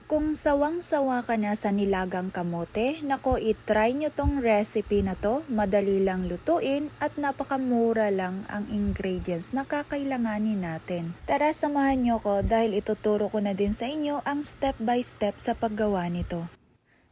Kung sawang-sawa ka na sa nilagang kamote, nako itry nyo tong recipe na to. Madali lang lutuin at napakamura lang ang ingredients na kakailanganin natin. Tara samahan nyo ko dahil ituturo ko na din sa inyo ang step by step sa paggawa nito.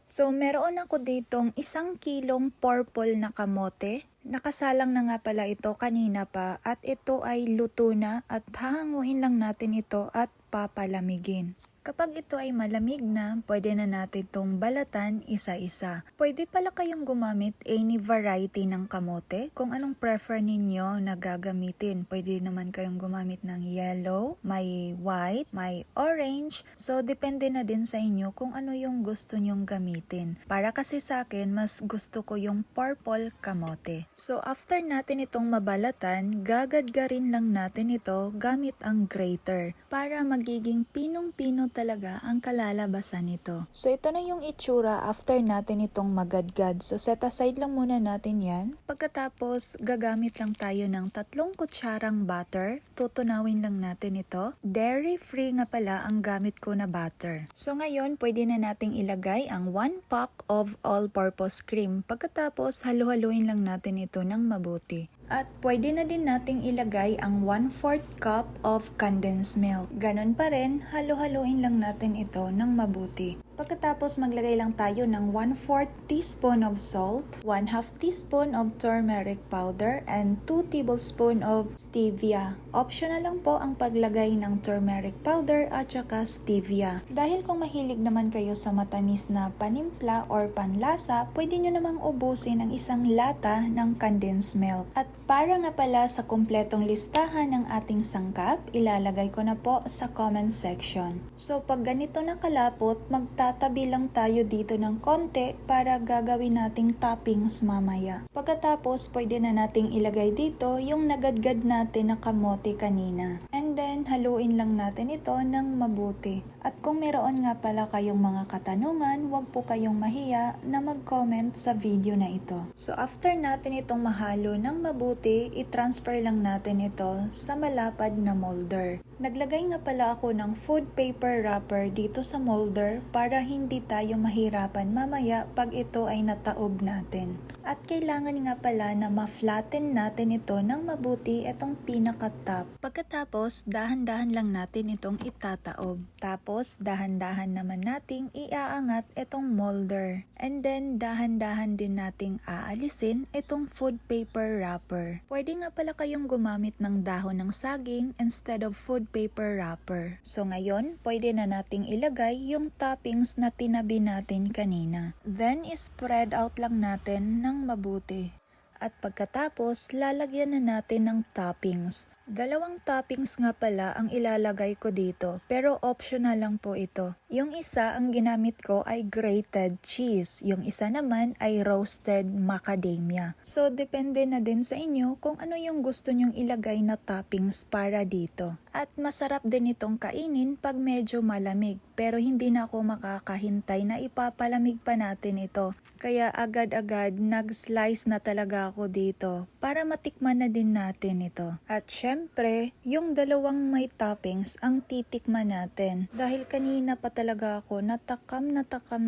So meron ako ditong 1 kilong purple na kamote. Nakasalang na nga pala ito kanina pa at ito ay luto na at hahanguin lang natin ito at papalamigin. Kapag ito ay malamig na, pwede na natin itong balatan isa-isa. Pwede pala kayong gumamit any variety ng kamote kung anong prefer ninyo na gagamitin. Pwede naman kayong gumamit ng yellow, may white, may orange. So, depende na din sa inyo kung ano yung gusto nyong gamitin. Para kasi sa akin, mas gusto ko yung purple kamote. So, after natin itong mabalatan, gagadgarin lang natin ito gamit ang grater para magiging pinong-pino talaga ang kalalabasan nito. So ito na yung itsura after natin itong magadgad. So set aside lang muna natin yan. Pagkatapos gagamit lang tayo ng 3 kutsarang butter. Tutunawin lang natin ito. Dairy free nga pala ang gamit ko na butter. So ngayon pwede na nating ilagay ang 1 pack of all-purpose cream. Pagkatapos halu-haluin lang natin ito ng mabuti. At pwede na din nating ilagay ang 1/4 cup of condensed milk. Ganon pa rin, halu-haluin lang natin ito ng mabuti. Pagkatapos maglagay lang tayo ng 1/4 teaspoon of salt, 1/2 teaspoon of turmeric powder, and 2 tablespoon of stevia. Optional lang po ang paglagay ng turmeric powder at saka stevia. Dahil kung mahilig naman kayo sa matamis na panimpla or panlasa, pwede nyo namang ubusin ang 1 lata ng condensed milk. At para nga pala sa kumpletong listahan ng ating sangkap, ilalagay ko na po sa comment section. So pag ganito na kalapot, magtatabi lang tayo dito ng konti para gagawin nating toppings mamaya. Pagkatapos, pwede na nating ilagay dito yung nagadgad natin na kamote kanina. And then, haluin lang natin ito ng mabuti. At kung meron nga pala kayong mga katanungan, huwag po kayong mahiya na mag-comment sa video na ito. So after natin itong mahalo ng mabuti, i-transfer lang natin ito sa malapad na molder. Naglagay nga pala ako ng food paper wrapper dito sa molder para hindi tayo mahirapan mamaya pag ito ay nataob natin. At kailangan nga pala na ma-flatten natin ito ng mabuti itong pinaka-top. Pagkatapos, dahan-dahan lang natin itong itataob. Tapos, dahan-dahan naman nating iaangat itong molder. And then, dahan-dahan din nating aalisin itong food paper wrapper. Pwede nga pala kayong gumamit ng dahon ng saging instead of food paper wrapper. So ngayon, pwede na nating ilagay yung toppings na tinabi natin kanina. Then, spread out lang natin ng mabuti. At pagkatapos, lalagyan na natin ng toppings. 2 toppings nga pala ang ilalagay ko dito, pero optional lang po ito. Yung isa ang ginamit ko ay grated cheese, yung isa naman ay roasted macadamia. So depende na din sa inyo kung ano yung gusto nyong ilagay na toppings para dito. At masarap din itong kainin pag medyo malamig, pero hindi na ako makakahintay na ipapalamig pa natin ito. Kaya agad-agad nag-slice na talaga ako dito para matikman na din natin ito. At syempre, yung 2 may toppings ang titikman natin. Dahil kanina pa talaga ako natakam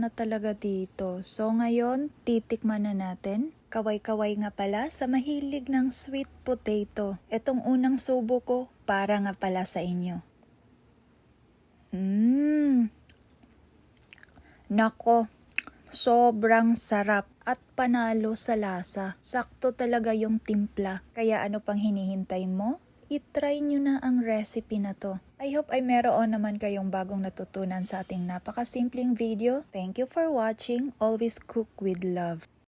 na talaga dito. So ngayon, titikman na natin. Kaway-kaway nga pala sa mahilig ng sweet potato. Itong unang subo ko, para nga pala sa inyo. Nako! Sobrang sarap at panalo sa lasa. Sakto talaga yung timpla. Kaya ano pang hinihintay mo? I-try nyo na ang recipe na to. I hope ay meron naman kayong bagong natutunan sa ating napakasimpleng video. Thank you for watching. Always cook with love.